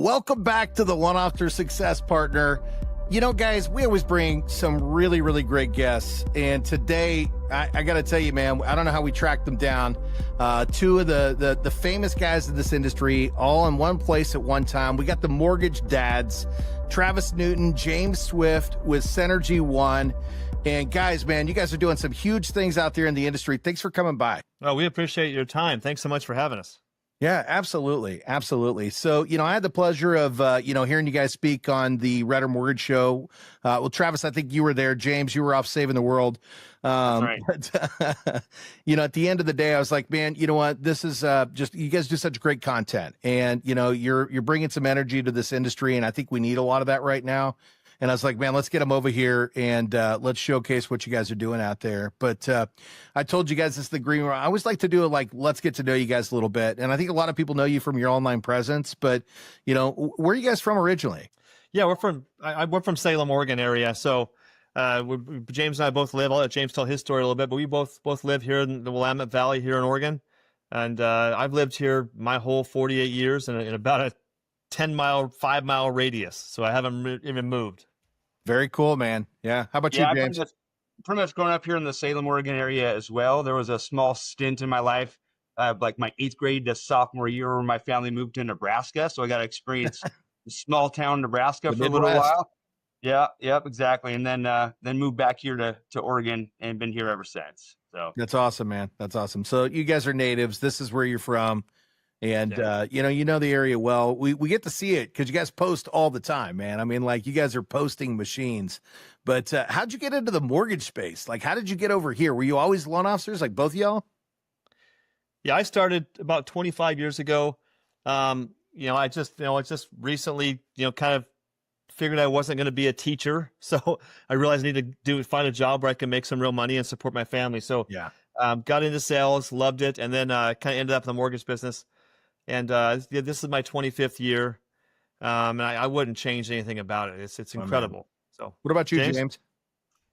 Welcome back to the One Officer Success Partner. You know, guys, we always bring some really, really great guests. And today, I got to tell you, man, I don't know how we tracked them down. Two of the famous guys in this industry, all in one place at one time. We got the mortgage dads, Travis Newton, James Swift with Synergy One. And guys, man, you guys are doing some huge things out there in the industry. Thanks for coming by. Well, we appreciate your time. Thanks so much for having us. Yeah, absolutely. Absolutely. So, I had the pleasure of, hearing you guys speak on the Redder Mortgage Show. Well, Travis, I think you were there. James, you were off saving the world. That's right. But, at the end of the day, I was like, man, you know what? This is just, you guys do such great content, and, you're bringing some energy to this industry. And I think we need a lot of that right now. And I was like, man, let's get them over here and let's showcase what you guys are doing out there. But I told you guys this is the green room. I always like to do it like, let's get to know you guys a little bit. And I think a lot of people know you from your online presence, but where are you guys from originally? Yeah, we're from Salem, Oregon area. So James and I both live. I'll let James tell his story a little bit, but we both live here in the Willamette Valley here in Oregon. And I've lived here my whole 48 years in about a 5-mile radius. So I haven't even moved. Very cool, man. Yeah. How about you, James? Pretty much growing up here in the Salem, Oregon area as well. There was a small stint in my life, like my 8th grade to sophomore year, where my family moved to Nebraska. So I got to experience small town Nebraska for a little while. Yeah, yep, exactly. And then moved back here to Oregon and been here ever since. So that's awesome, man. That's awesome. So you guys are natives. This is where you're from. And, you know the area well. We get to see it because you guys post all the time, man. I mean, like, you guys are posting machines. But how'd you get into the mortgage space? Like, how did you get over here? Were you always loan officers, like both of y'all? Yeah, I started about 25 years ago. I just recently, kind of figured I wasn't going to be a teacher. So I realized I need to find a job where I can make some real money and support my family. So got into sales, loved it, and then kind of ended up in the mortgage business. And this is my 25th year, and I wouldn't change anything about it. It's incredible. So, what about you, James?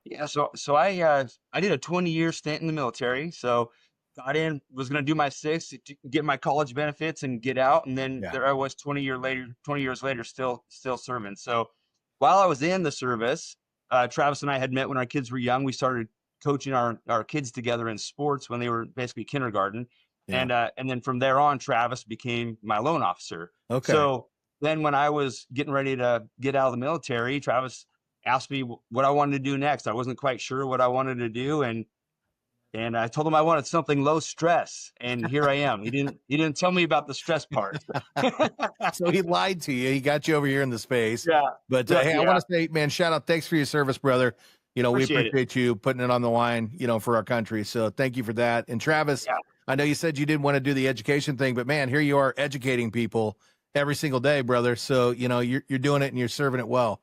Yeah, so I did a 20-year stint in the military. So got in, was going to do my 6 to get my college benefits and get out, and then there I was 20 years later, still serving. So while I was in the service, Travis and I had met when our kids were young. We started coaching our kids together in sports when they were basically kindergarten. Yeah. And then from there on, Travis became my loan officer. Okay. So then when I was getting ready to get out of the military, Travis asked me what I wanted to do next. I wasn't quite sure what I wanted to do. And I told him I wanted something low stress. And here I am. He didn't tell me about the stress part. So he lied to you. He got you over here in the space. Yeah. But hey, I want to say, man, shout out. Thanks for your service, brother. We appreciate you putting it on the line, for our country. So thank you for that. And Travis, I know you said you didn't want to do the education thing, but man, here you are educating people every single day, brother. So, you're doing it and you're serving it well.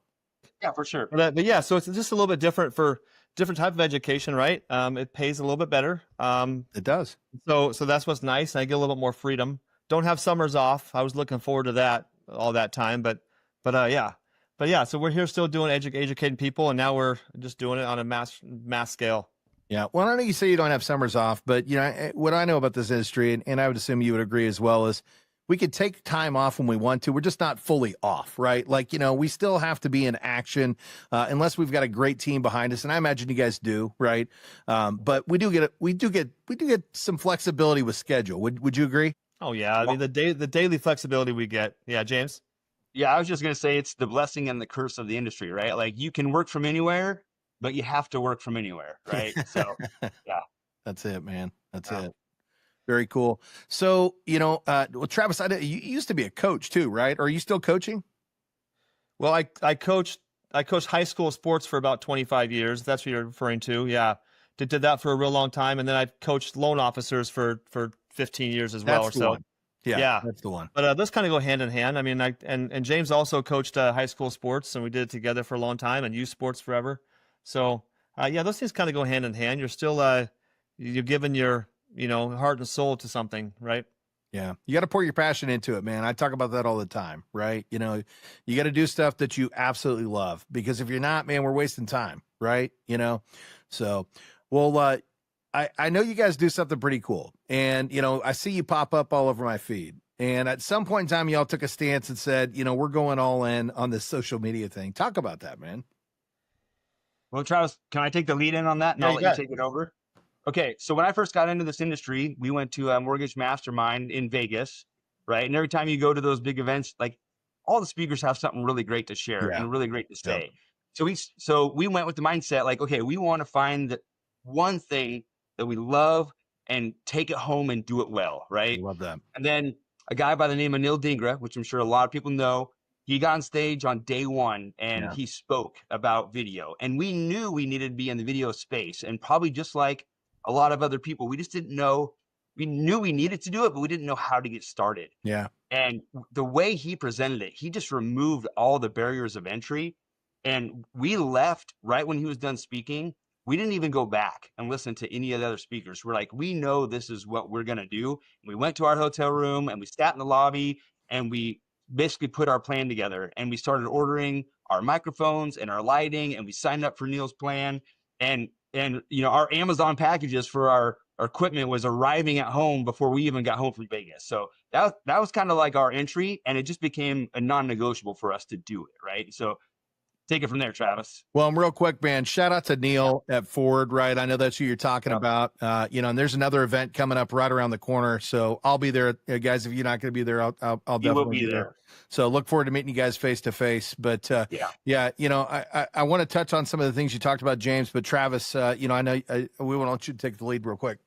Yeah, for sure. But yeah, so it's just a little bit different for different type of education, right? It pays a little bit better. It does. So that's what's nice. I get a little bit more freedom. Don't have summers off. I was looking forward to that all that time, but yeah. So we're here still doing educating people, and now we're just doing it on a mass scale. Yeah. Well, I know you say you don't have summers off, but what I know about this industry, and I would assume you would agree as well, is we could take time off when we want to. We're just not fully off, right? Like, we still have to be in action, unless we've got a great team behind us. And I imagine you guys do, right? But we do get some flexibility with schedule. Would you agree? Oh yeah. I mean, the daily flexibility we get. Yeah. James. Yeah. I was just going to say, it's the blessing and the curse of the industry, right? Like, you can work from anywhere, but you have to work from anywhere, right? So, yeah. That's it, man. That's it. Very cool. So, Travis, you used to be a coach too, right? Or are you still coaching? Well, I coached high school sports for about 25 years. That's what you're referring to. Yeah. Did that for a real long time. And then I've coached loan officers for 15 years as well. That's the one. Yeah, that's the one. But those kind of go hand in hand. I mean, and James also coached high school sports, and we did it together for a long time, and youth sports forever. So, those things kind of go hand in hand. You're still, you're giving your, heart and soul to something, right? Yeah. You got to pour your passion into it, man. I talk about that all the time, right? You got to do stuff that you absolutely love, because if you're not, man, we're wasting time, right? So, well, I know you guys do something pretty cool, and, I see you pop up all over my feed, And at some point in time, y'all took a stance and said, we're going all in on this social media thing. Talk about that, man. Well, Travis, can I take the lead in on that and Yeah, I'll you let you got it. take it over? Okay. So when I first got into this industry, we went to a mortgage mastermind in Vegas, right? And every time you go to those big events, like all the speakers have something really great to share Yeah. and really great to Yep. say. So we went with the mindset like, okay, we want to find the one thing that we love and take it home and do it well, right? Love that. And then a guy by the name of Neil Dingra, which I'm sure a lot of people know, he got on stage on day one and Yeah. he spoke about video. And we knew we needed to be in the video space. And probably just like a lot of other people, we just didn't know. We knew we needed to do it, but we didn't know how to get started. Yeah. And the way he presented it, he just removed all the barriers of entry. And we left right when he was done speaking. We didn't even go back and listen to any of the other speakers. We're like, we know this is what we're going to do. And we went to our hotel room and we sat in the lobby and we basically put our plan together and we started ordering our microphones and our lighting and we signed up for Neil's plan. And our Amazon packages for our equipment was arriving at home before we even got home from Vegas. So that was kind of like our entry, and it just became a non-negotiable for us to do it, right? So take it from there, Travis. Well, real quick, man, shout out to Neil at Ford, right? I know that's who you're talking about. And there's another event coming up right around the corner. So I'll be there. Guys, if you're not going to be there, I'll definitely be there. So look forward to meeting you guys face to face. But I want to touch on some of the things you talked about, James. But Travis, I know we want you to take the lead real quick.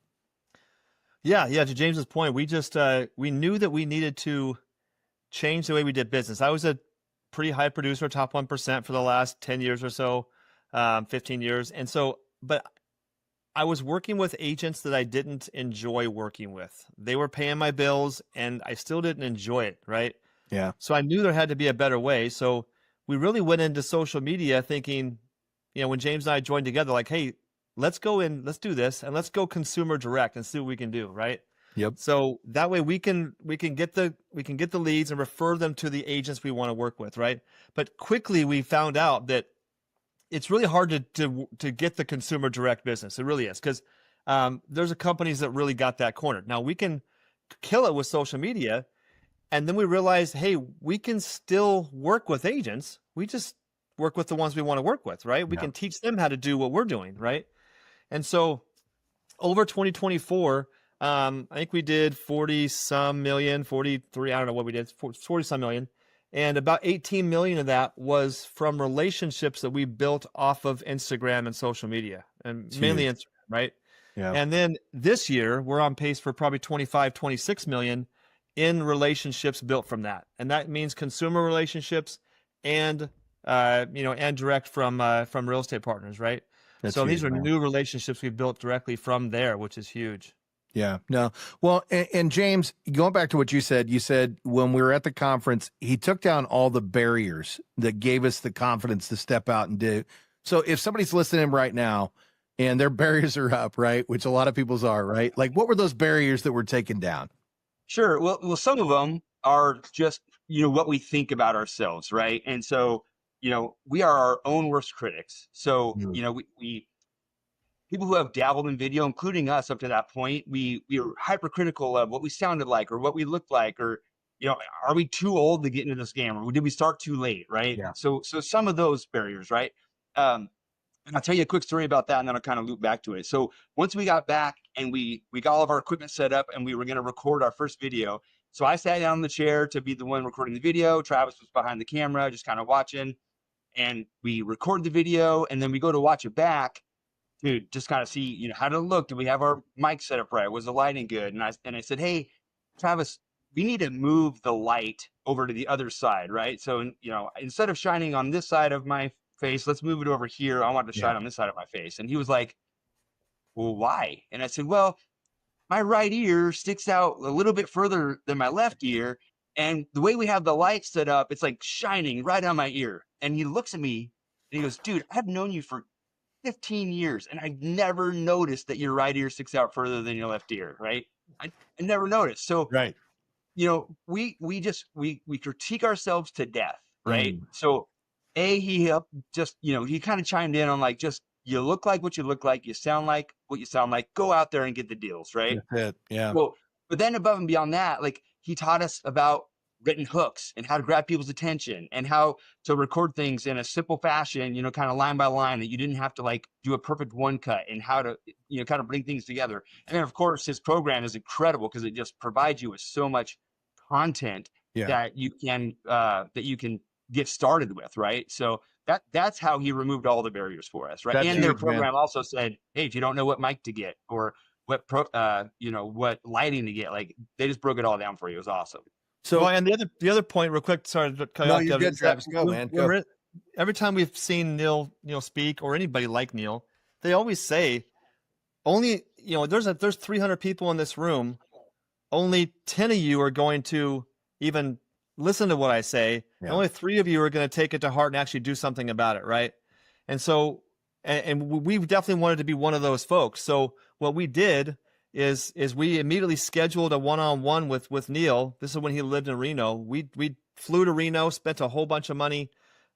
Yeah. To James's point, we just we knew that we needed to change the way we did business. I was a pretty high producer, top 1% for the last 10 years or so, 15 years. And so, but I was working with agents that I didn't enjoy working with. They were paying my bills and I still didn't enjoy it, right? Yeah. So I knew there had to be a better way. So we really went into social media thinking, when James and I joined together, like, hey, let's go in, let's do this, and let's go consumer direct and see what we can do, right? Yep. So that way we can get the leads and refer them to the agents we want to work with, right? But quickly we found out that it's really hard to get the consumer direct business. It really is, because there's companies that really got that cornered. Now we can kill it with social media, and then we realized, hey, we can still work with agents. We just work with the ones we want to work with, right? We can teach them how to do what we're doing, right? And so over 2024. I think we did 40 some million, 43. I don't know what we did, 40 some million. And about 18 million of that was from relationships that we built off of Instagram and social media, and mainly Instagram, right? Yeah. And then this year we're on pace for probably 25, 26 million in relationships built from that. And that means consumer relationships and, and direct from real estate partners, right? So these are new relationships we built directly from there, which is huge. Yeah, no. Well, and James, going back to what you said when we were at the conference, he took down all the barriers that gave us the confidence to step out and do. So if somebody's listening right now and their barriers are up, right, which a lot of people's are, right? Like, what were those barriers that were taken down? Sure. Well, some of them are just, what we think about ourselves, right? And so, we are our own worst critics. So, we people who have dabbled in video, including us up to that point, we were hypercritical of what we sounded like or what we looked like, or, are we too old to get into this game, or did we start too late, right? Yeah. So some of those barriers, right? And I'll tell you a quick story about that, and then I'll kind of loop back to it. So once we got back and we got all of our equipment set up and we were going to record our first video. So I sat down in the chair to be the one recording the video. Travis was behind the camera, just kind of watching, and we record the video, and then we go to watch it back to just kind of see, how did it look? Did we have our mic set up right? Was the lighting good? And I said, hey, Travis, we need to move the light over to the other side, right? So, instead of shining on this side of my face, let's move it over here. I want to shine on this side of my face. And he was like, well, why? And I said, well, my right ear sticks out a little bit further than my left ear. And the way we have the light set up, it's like shining right on my ear. And he looks at me and he goes, dude, I've known you for 15 years and I never noticed that your right ear sticks out further than your left ear, right? I never noticed. So, right. We critique ourselves to death, right? So he just, he kind of chimed in on like, just, you look like what you look like, you sound like what you sound like, go out there and get the deals, right? That's it. Yeah. Well, but then above and beyond that, like, he taught us about written hooks and how to grab people's attention and how to record things in a simple fashion, kind of line by line, that you didn't have to like do a perfect one cut, and how to, kind of bring things together. And then of course his program is incredible because it just provides you with so much content that you can get started with, right? So that's how he removed all the barriers for us, right? That's And their huge, man. program also said, hey, if you don't know what mic to get or what what lighting to get, like they just broke it all down for you. It was awesome. So, well, and the other point, real quick, sorry to cut you off, you're Kevin, good, Travis. Go, man. Go. Every time we've seen Neil speak, or anybody like Neil, they always say, only, there's 300 people in this room, only 10 of you are going to even listen to what I say. And only 3 of you are going to take it to heart and actually do something about it, right? And so, and we definitely wanted to be one of those folks. So what we did is we immediately scheduled a one-on-one with Neil. This is when he lived in Reno. We flew to Reno, spent a whole bunch of money,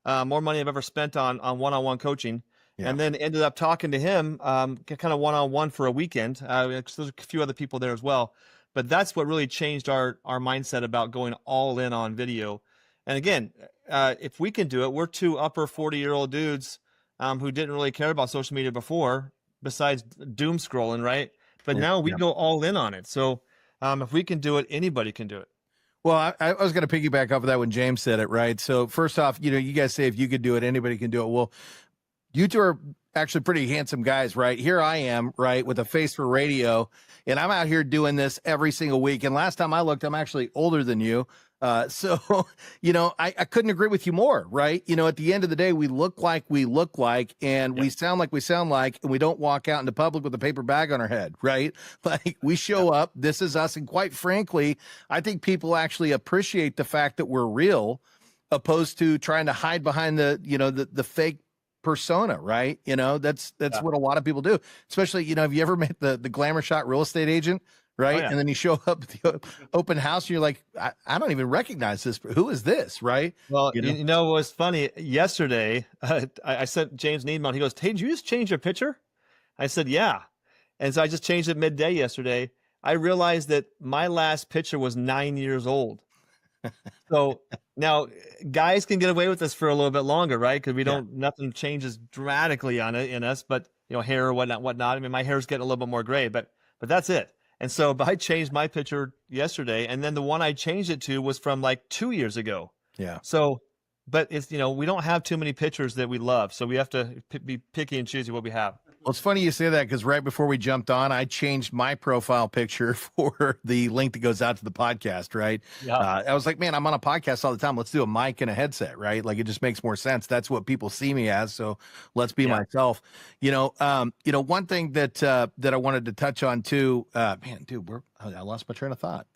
more money I've ever spent on one-on-one coaching, and then ended up talking to him kind of one-on-one for a weekend. There's a few other people there as well. But that's what really changed our mindset about going all in on video. And again, if we can do it, we're 2 upper 40-year-old dudes who didn't really care about social media before, besides doom scrolling, right? But now we go all in on it. So if we can do it, anybody can do it. Well, I was going to piggyback off of that when James said it, right? So first off, you guys say if you could do it, anybody can do it. Well, you two are actually pretty handsome guys, right? Here I am, right, with a face for radio, and I'm out here doing this every single week. And last time I looked, I'm actually older than you. So, I couldn't agree with you more, right? At the end of the day, we look like we look like, and we sound like we sound like, and we don't walk out into public with a paper bag on our head, right? Like we show up, this is us. And quite frankly, I think people actually appreciate the fact that we're real, opposed to trying to hide behind the fake persona, right? That's what a lot of people do, especially, have you ever met the glamour shot real estate agent, right? And then you show up at the open house and you're like, I don't even recognize this. Who is this, right? Well, it was funny. Yesterday, I sent James an email. He goes, hey, did you just change your picture? I said, yeah. And so I just changed it midday yesterday. I realized that my last picture was 9 years old. So now guys can get away with this for a little bit longer, right? Because we don't, nothing changes dramatically in us, but hair or whatnot. I mean, my hair's getting a little bit more gray, but that's it. And so I changed my picture yesterday, and then the one I changed it to was from like 2 years ago. Yeah. So, but it's, we don't have too many pictures that we love. So we have to be picky and choosy what we have. Well, it's funny you say that, because right before we jumped on, I changed my profile picture for the link that goes out to the podcast, right? Yeah. I was like, man, I'm on a podcast all the time. Let's do a mic and a headset, right? Like, it just makes more sense. That's what people see me as. So let's be myself. One thing that I wanted to touch on too, man, dude, I lost my train of thought.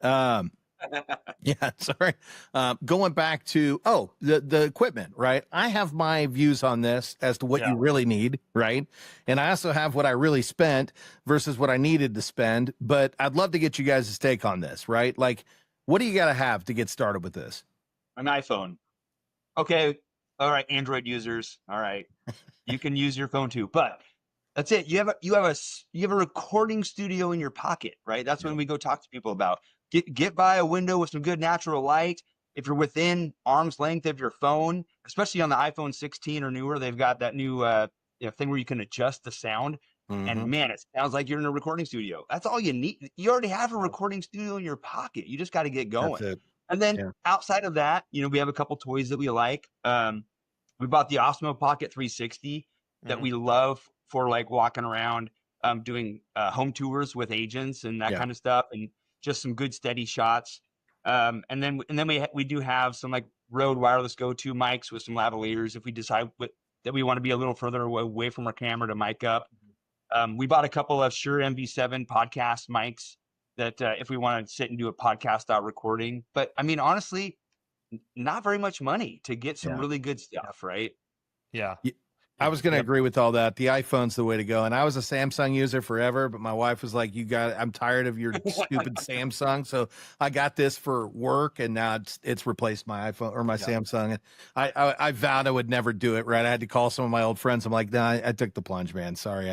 Yeah, sorry. Going back to the equipment, right? I have my views on this as to what you really need, right? And I also have what I really spent versus what I needed to spend. But I'd love to get you guys' take on this, right? Like, what do you got to have to get started with this? An iPhone. Okay. All right, Android users. All right, you can use your phone too, but that's it. You have a recording studio in your pocket, right? That's when we go talk to people about. Get by a window with some good natural light. If you're within arm's length of your phone, especially on the iPhone 16 or newer, they've got that new thing where you can adjust the sound. And man, it sounds like you're in a recording studio. That's all you need. You already have a recording studio in your pocket. You just got to get going. And then outside of that, we have a couple toys that we like. We bought the Osmo Pocket 360 that we love for like walking around, doing home tours with agents and that kind of stuff. And just some good steady shots. And then we do have some like Rode wireless go-to mics with some lavaliers if we decide that we want to be a little further away from our camera to mic up. We bought a couple of Shure MV7 podcast mics that if we want to sit and do a podcast out recording. But I mean, honestly, not very much money to get some really good stuff, right? Yeah. I was going to agree with all that. The iPhone's the way to go. And I was a Samsung user forever, but my wife was like, I'm tired of your stupid Samsung. So I got this for work, and now it's replaced my iPhone or my Samsung. And I vowed I would never do it. Right. I had to call some of my old friends. I'm like, nah, I took the plunge, man. Sorry.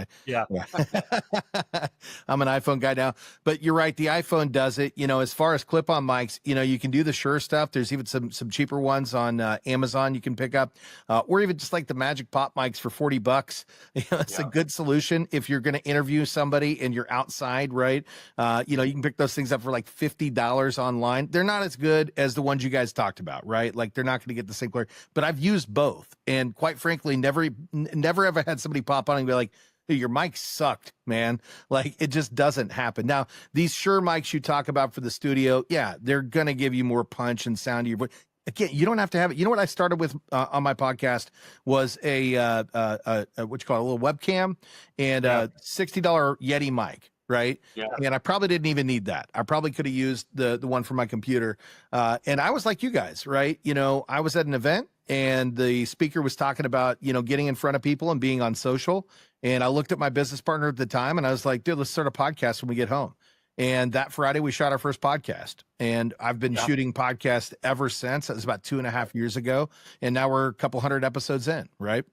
I'm an iPhone guy now, but you're right. The iPhone does it, as far as clip-on mics, you can do the Shure stuff. There's even some cheaper ones on Amazon you can pick up, or even just like the Magic Pop mics for $40. It's a good solution if you're going to interview somebody and you're outside, right? You can pick those things up for like $50 online. They're not as good as the ones you guys talked about, right? Like they're not going to get the same clarity, but I've used both. And quite frankly, never ever had somebody pop on and be like, hey, your mic sucked, man. Like it just doesn't happen. Now, these Shure mics you talk about for the studio, they're going to give you more punch and sound to your voice. Again, you don't have to have it. You know what I started with on my podcast was a what you call it, a little webcam and a $60 Yeti mic, right? Yeah. And I probably didn't even need that. I probably could have used the one for my computer. And I was like you guys, right? I was at an event and the speaker was talking about, getting in front of people and being on social. And I looked at my business partner at the time and I was like, dude, let's start a podcast when we get home. And that Friday we shot our first podcast, and I've been shooting podcasts ever since. That was about 2.5 years ago. And now we're a couple hundred episodes in, right?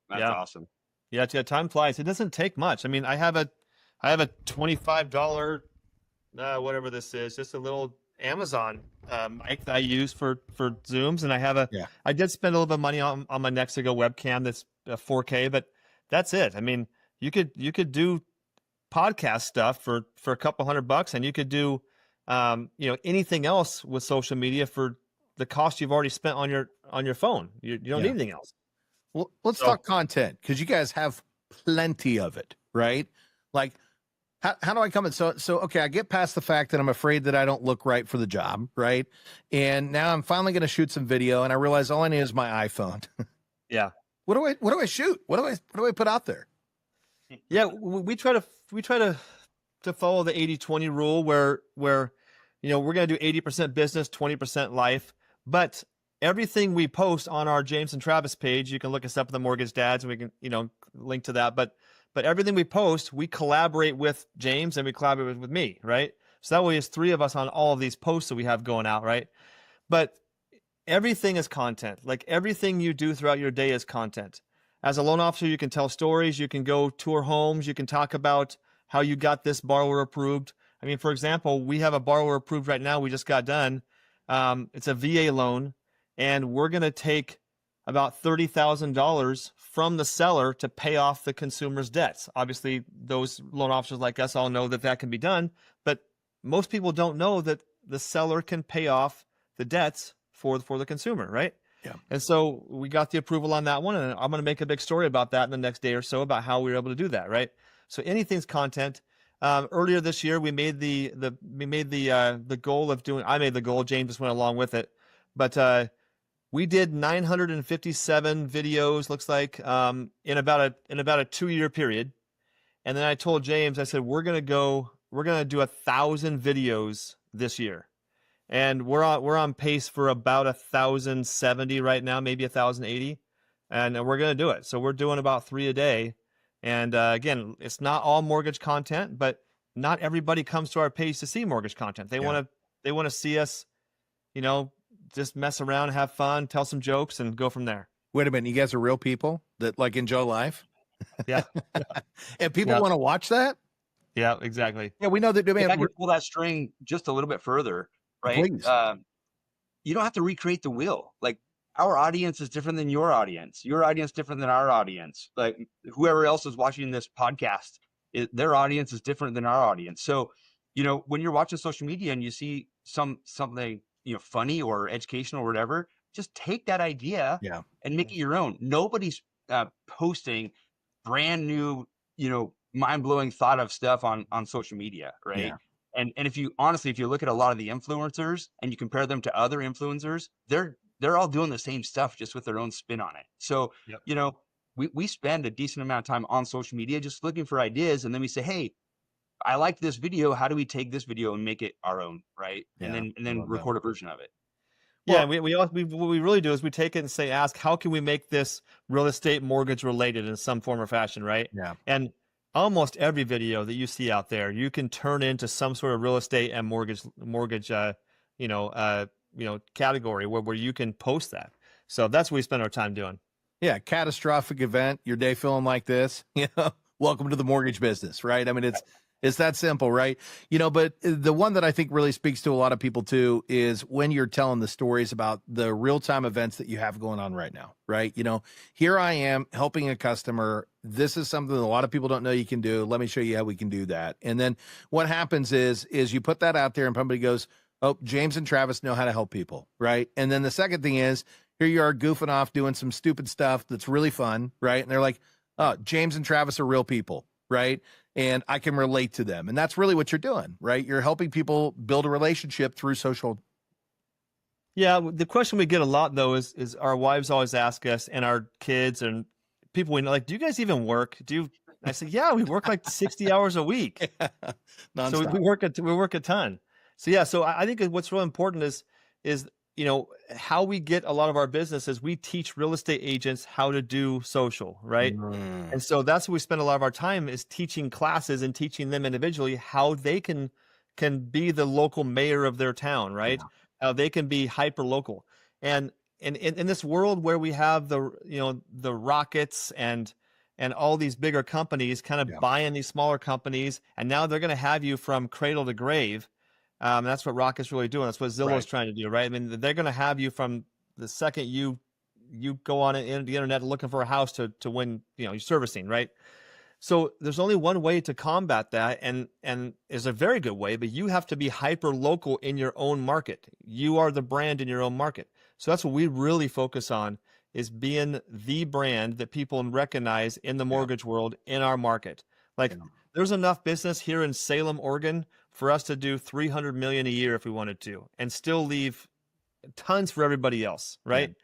That's awesome. Yeah. Time flies. It doesn't take much. I mean, I have a $25, whatever this is, just a little Amazon mic that I use for Zooms. And I did spend a little bit of money on my Nexigo webcam that's 4K, but that's it. I mean, you could do podcast stuff for a couple $100, and you could do anything else with social media for the cost you've already spent on your phone. You don't need anything else. Well, let's talk content, because you guys have plenty of it, right? Like how do I come in? So okay, I get past the fact that I'm afraid that I don't look right for the job, right? And now I'm finally going to shoot some video, and I realize all I need is my iPhone. Yeah. What do I shoot? What do I put out there? Yeah, we try to follow the 80-20 rule where we're going to do 80% business, 20% life. But everything we post on our James and Travis page, you can look us up at the Mortgage Dads, and we can link to that. But everything we post, we collaborate with James and we collaborate with me, right? So that way it's 3 of us on all of these posts that we have going out, right? But everything is content. Like everything you do throughout your day is content. As a loan officer, you can tell stories, you can go tour homes, you can talk about how you got this borrower approved. I mean, for example, we have a borrower approved right now. We just got done. It's a VA loan, and we're going to take about $30,000 from the seller to pay off the consumer's debts. Obviously, those loan officers like us all know that can be done, but most people don't know that the seller can pay off the debts for the consumer, right? Yeah. And so we got the approval on that one, and I'm going to make a big story about that in the next day or so about how we were able to do that, right? So anything's content. Earlier this year, we made the goal of doing. I made the goal. James just went along with it, but we did 957 videos. Looks like in about a 2-year period. And then I told James, I said we're gonna do 1,000 videos this year. And we're on pace for about 1,070 right now, maybe 1,080, and we're going to do it. So we're doing about 3 a day. And again, it's not all mortgage content, but not everybody comes to our page to see mortgage content. They want to see us, just mess around, have fun, tell some jokes, and go from there. Wait a minute, you guys are real people that like enjoy life? Yeah. And people want to watch that? Yeah, exactly. Yeah, we know that. If I could pull that string just a little bit further. Right. Please. You don't have to recreate the wheel. Like our audience is different than your audience. Your audience different than our audience. Like whoever else is watching this podcast, their audience is different than our audience. So, when you're watching social media and you see something, funny or educational or whatever, just take that idea and make it your own. Nobody's posting brand new, mind-blowing thought of stuff on social media, right? Yeah. And if you look at a lot of the influencers and you compare them to other influencers, they're all doing the same stuff, just with their own spin on it. So, we spend a decent amount of time on social media just looking for ideas. And then we say, hey, I like this video. How do we take this video and make it our own? Right. Yeah, and then record a version of it. Yeah, what we really do is we take it and say, ask, how can we make this real estate mortgage related in some form or fashion, right? Yeah. And almost every video that you see out there, you can turn into some sort of real estate and mortgage, category where you can post that. So that's what we spend our time doing. Yeah, catastrophic event, your day feeling like this, welcome to the mortgage business, right? I mean, it's that simple, right? But the one that I think really speaks to a lot of people too is when you're telling the stories about the real-time events that you have going on right now, right? Here I am helping a customer. This is something that a lot of people don't know you can do. Let me show you how we can do that. And then what happens is you put that out there and somebody goes, oh, James and Travis know how to help people, right? And then the second thing is, here you are goofing off doing some stupid stuff that's really fun, right? And they're like, oh, James and Travis are real people, right? And I can relate to them. And that's really what you're doing, right? You're helping people build a relationship through social. Yeah, the question we get a lot though is our wives always ask us, and our kids and people we know, like, do you guys even work? I say, yeah, we work like 60 hours a week. So we work a ton. So yeah, so I think what's real important is how we get a lot of our business is we teach real estate agents how to do social, right? And so that's what we spend a lot of our time is teaching classes and teaching them individually how they can be the local mayor of their town, right? Yeah. How they can be hyper local. And in this world where we have the rockets and all these bigger companies kind of buying these smaller companies, and now they're going to have you from cradle to grave. That's what Rocket's really doing. That's what Zillow's trying to do, right? I mean, they're going to have you from the second you go on the internet looking for a house to win, your servicing, right? So there's only one way to combat that, and is a very good way, but you have to be hyper local in your own market. You are the brand in your own market. So that's what we really focus on, is being the brand that people recognize in the mortgage world in our market. Like, there's enough business here in Salem, Oregon, for us to do $300 million a year if we wanted to, and still leave tons for everybody else, right? Yeah.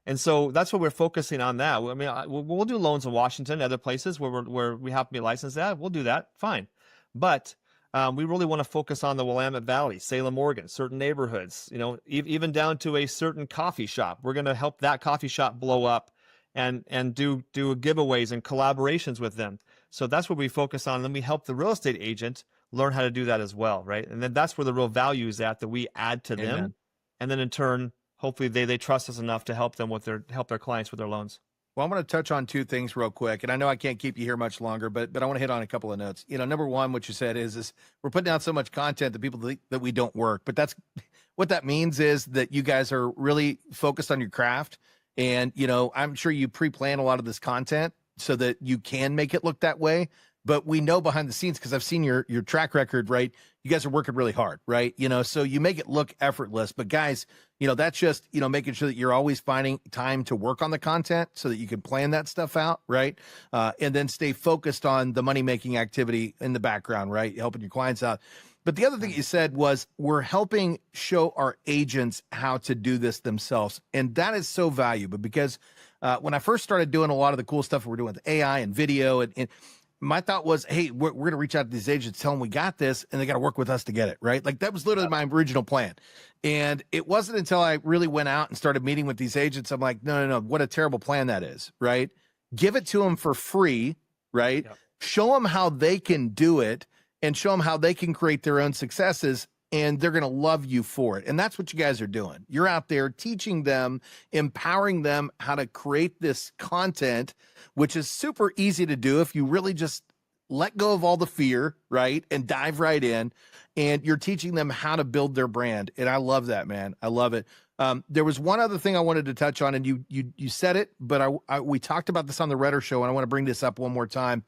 And so that's what we're focusing on. That I mean, we'll do loans in Washington, other places where we have to be licensed at. We'll do that, fine. But we really want to focus on the Willamette Valley, Salem, Oregon, certain neighborhoods. Even down to a certain coffee shop. We're going to help that coffee shop blow up, and do giveaways and collaborations with them. So that's what we focus on. And then we help the real estate agent learn how to do that as well, right? And then that's where the real value is at, that we add to them, and then in turn, hopefully they trust us enough to help their clients with their loans. Well, I'm going to touch on two things real quick, and I know I can't keep you here much longer, but I want to hit on a couple of notes. Number one, what you said is we're putting out so much content that people think that we don't work, but that's what that means, is that you guys are really focused on your craft, and I'm sure you pre-plan a lot of this content so that you can make it look that way. But we know behind the scenes, because I've seen your track record, right? You guys are working really hard, right? So you make it look effortless. But guys, that's just, making sure that you're always finding time to work on the content so that you can plan that stuff out, right? And then stay focused on the money-making activity in the background, right? Helping your clients out. But the other thing you said was, we're helping show our agents how to do this themselves. And that is so valuable, because when I first started doing a lot of the cool stuff we're doing with AI and video, and my thought was, hey, we're going to reach out to these agents, tell them we got this, and they got to work with us to get it, right? Like, that was literally my original plan. And it wasn't until I really went out and started meeting with these agents, I'm like, no, what a terrible plan that is, right? Give it to them for free, right? Yep. Show them how they can do it, and show them how they can create their own successes, and they're going to love you for it. And that's what you guys are doing. You're out there teaching them, empowering them how to create this content, which is super easy to do if you really just let go of all the fear, right? And dive right in. And you're teaching them how to build their brand. And I love that, man. I love it. There was one other thing I wanted to touch on, and you said it, but we talked about this on the Redder Show, and I want to bring this up one more time,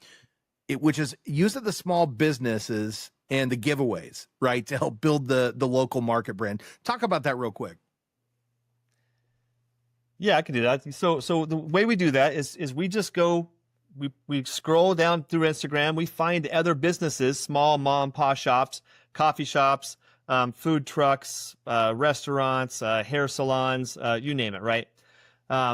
which is using the small businesses and the giveaways, right, to help build the local market brand. Talk about that real quick. Yeah, I can do that. So the way we do that is we just go, we scroll down through Instagram, we find other businesses, small mom and pop shops, coffee shops, food trucks, restaurants, hair salons, you name it, right?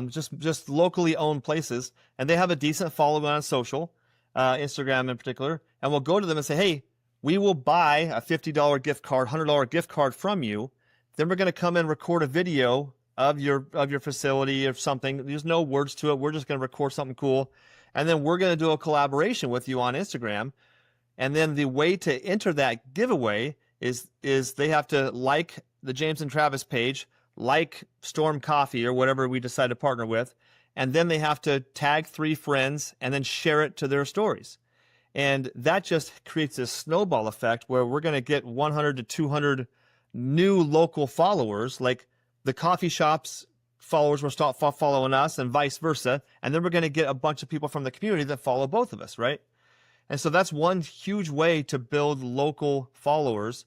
Just locally owned places, and they have a decent following on social, Instagram in particular, and we'll go to them and say, hey, we will buy a $50 gift card, $100 gift card from you Then we're going to come and record a video of your facility or something. There's no words to it. We're just going to record something cool. And then we're going to do a collaboration with you on Instagram. And then the way to enter that giveaway is they have to like the James and Travis page, like Storm Coffee or whatever we decide to partner with. And then they have to tag 3 friends and then share it to their stories. And that just creates this snowball effect where we're going to get 100 to 200 new local followers, like the coffee shops followers will start following us and vice versa. And then we're going to get a bunch of people from the community that follow both of us, right? And so that's one huge way to build local followers.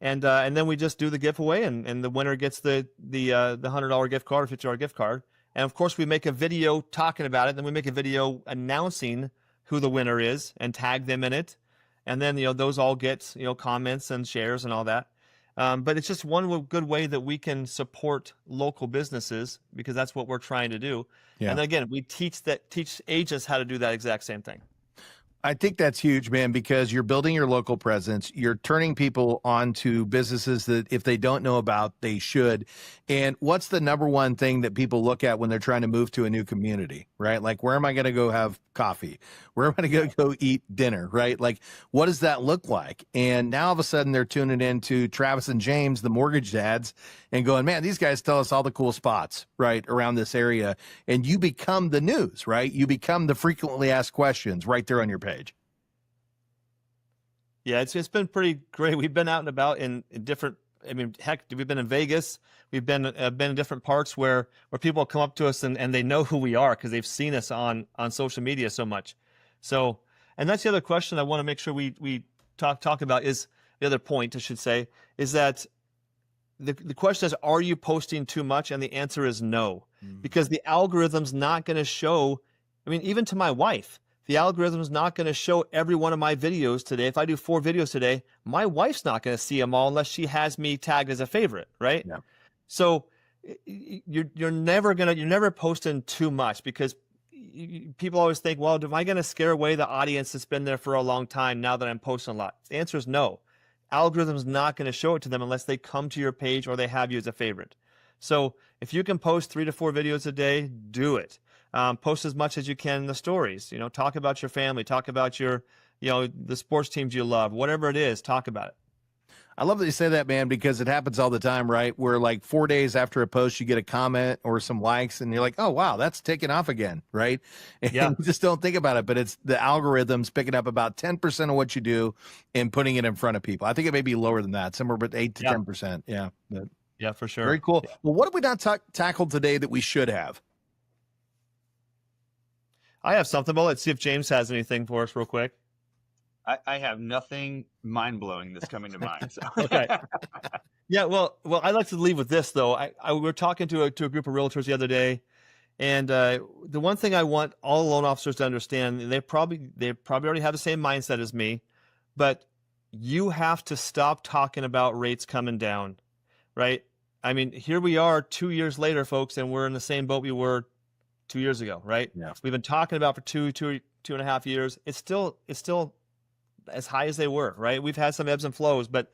And then we just do the giveaway, and the winner gets the $100 gift card or $50 gift card. And of course, we make a video talking about it. Then we make a video announcing who the winner is and tag them in it. And then, those all get, comments and shares and all that. But it's just one good way that we can support local businesses, because that's what we're trying to do. Yeah. And then again, we teach agents how to do that exact same thing. I think that's huge, man, because you're building your local presence. You're turning people on to businesses that if they don't know about, they should. And what's the number one thing that people look at when they're trying to move to a new community, right? Like, where am I going to go have coffee? Where am I going to go eat dinner, right? Like, what does that look like? And now all of a sudden they're tuning into Travis and James, the mortgage dads, and going, man, these guys tell us all the cool spots, right, around this area. And you become the news, right? You become the frequently asked questions right there on your page. Yeah, it's been pretty great. We've been out and about in different, heck, we've been in Vegas. We've been in different parts where people come up to us and they know who we are because they've seen us on social media so much. So, and that's the other question I want to make sure we talk about, is the other point I should say, is that the question is, are you posting too much? And the answer is no, because the algorithm's not going to show, even to my wife, the algorithm is not going to show every one of my videos today. If I do 4 videos today, my wife's not going to see them all unless she has me tagged as a favorite, right? Yeah. So you're never posting too much, because people always think, well, am I going to scare away the audience that's been there for a long time now that I'm posting a lot? The answer is no. Algorithm's not going to show it to them unless they come to your page or they have you as a favorite. So if you can post 3 to 4 videos a day, do it. Post as much as you can in the stories. Talk about your family, talk about your, the sports teams you love, whatever it is, talk about it. I love that you say that, man, because it happens all the time, right? Where like 4 days after a post, you get a comment or some likes and you're like, oh, wow, that's taken off again, right? And you just don't think about it, but it's the algorithm's picking up about 10% of what you do and putting it in front of people. I think it may be lower than that, somewhere but 8 to 10%. Yeah. Yeah, for sure. Very cool. Yeah. Well, what have we not tackled today that we should have? I have something, but let's see if James has anything for us real quick. I have nothing mind-blowing that's coming to mind. So. Okay. Yeah, well, I'd like to leave with this, though. We were talking to a group of realtors the other day, and the one thing I want all loan officers to understand, they probably already have the same mindset as me, but you have to stop talking about rates coming down, right? Here we are 2 years later, folks, and we're in the same boat we were 2 years ago, right? Yeah. We've been talking about for two and a half years. It's still as high as they were, right? We've had some ebbs and flows, but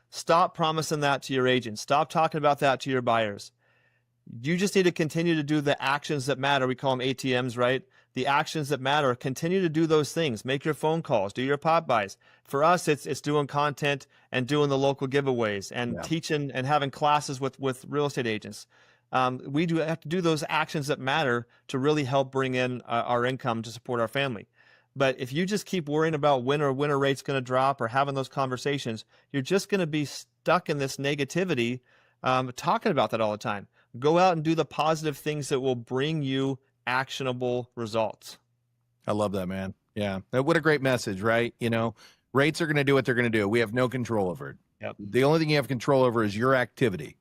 stop promising that to your agents. Stop talking about that to your buyers. You just need to continue to do the actions that matter. We call them ATMs, right? The actions that matter. Continue to do those things. Make your phone calls. Do your pop buys. For us, it's doing content and doing the local giveaways and teaching and having classes with real estate agents. We do have to do those actions that matter to really help bring in our income to support our family. But if you just keep worrying about when are rates going to drop or having those conversations, you're just going to be stuck in this negativity, talking about that all the time. Go out and do the positive things that will bring you actionable results. I love that, man. Yeah. What a great message, right? Rates are going to do what they're going to do. We have no control over it. Yep. The only thing you have control over is your activity.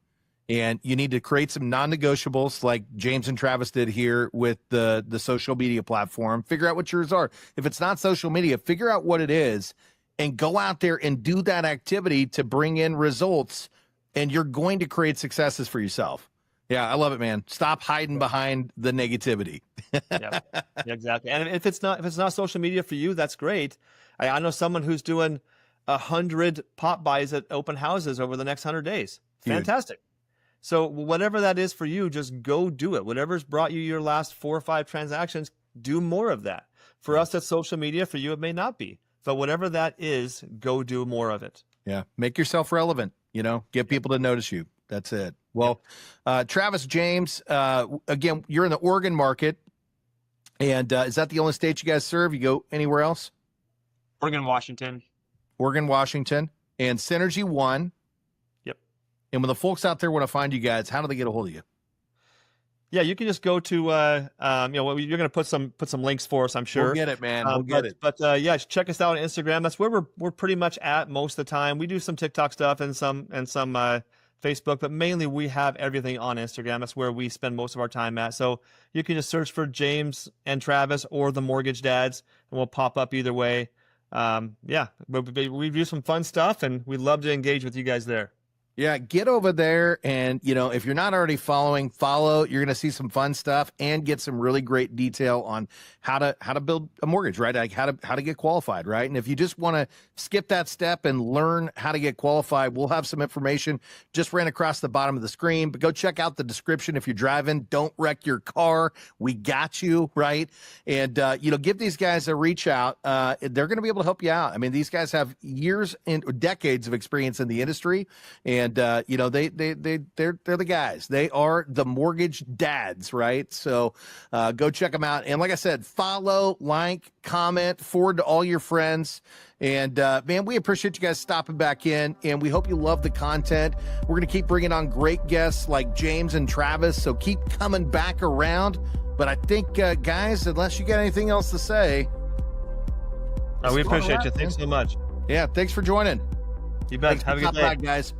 And you need to create some non-negotiables like James and Travis did here with the social media platform. Figure out what yours are. If it's not social media, figure out what it is and go out there and do that activity to bring in results, and you're going to create successes for yourself. Yeah, I love it, man. Stop hiding behind the negativity. Yeah, exactly. And if it's not social media for you, that's great. I know someone who's doing 100 pop buys at open houses over the next 100 days. fantastic. So whatever that is for you, just go do it. Whatever's brought you your last 4 or 5 transactions, do more of that. For us, that's social media. For you, it may not be. But whatever that is, go do more of it. Yeah. Make yourself relevant, get people to notice you. That's it. Well, Travis James, again, you're in the Oregon market. And is that the only state you guys serve? You go anywhere else? Oregon, Washington. Oregon, Washington. And Synergy One. Yep. And when the folks out there want to find you guys, how do they get a hold of you? Yeah, you can just go to, you're going to put some links for us, I'm sure. We'll get it, man. We'll get it. But yeah, check us out on Instagram. That's where we're pretty much at most of the time. We do some TikTok stuff and some Facebook, but mainly we have everything on Instagram. That's where we spend most of our time at. So you can just search for James and Travis or the Mortgage Dads, and we'll pop up either way. Yeah, we do some fun stuff, and we'd love to engage with you guys there. Yeah, get over there, and if you're not already following, follow. You're going to see some fun stuff and get some really great detail on how to build a mortgage, right? Like how to get qualified, right? And if you just want to skip that step and learn how to get qualified, we'll have some information just ran across the bottom of the screen. But go check out the description if you're driving. Don't wreck your car. We got you, right? And give these guys a reach out. They're going to be able to help you out. I mean, these guys have years and decades of experience in the industry, and they're the guys. They are the Mortgage Dads, right? So go check them out. And like I said, follow, like, comment, forward to all your friends. And man, we appreciate you guys stopping back in, and we hope you love the content. We're going to keep bringing on great guests like James and Travis, so keep coming back around. But I think, guys, unless you got anything else to say. We appreciate you. Thanks so much. Yeah, thanks for joining. You bet. Have a good day. Guys.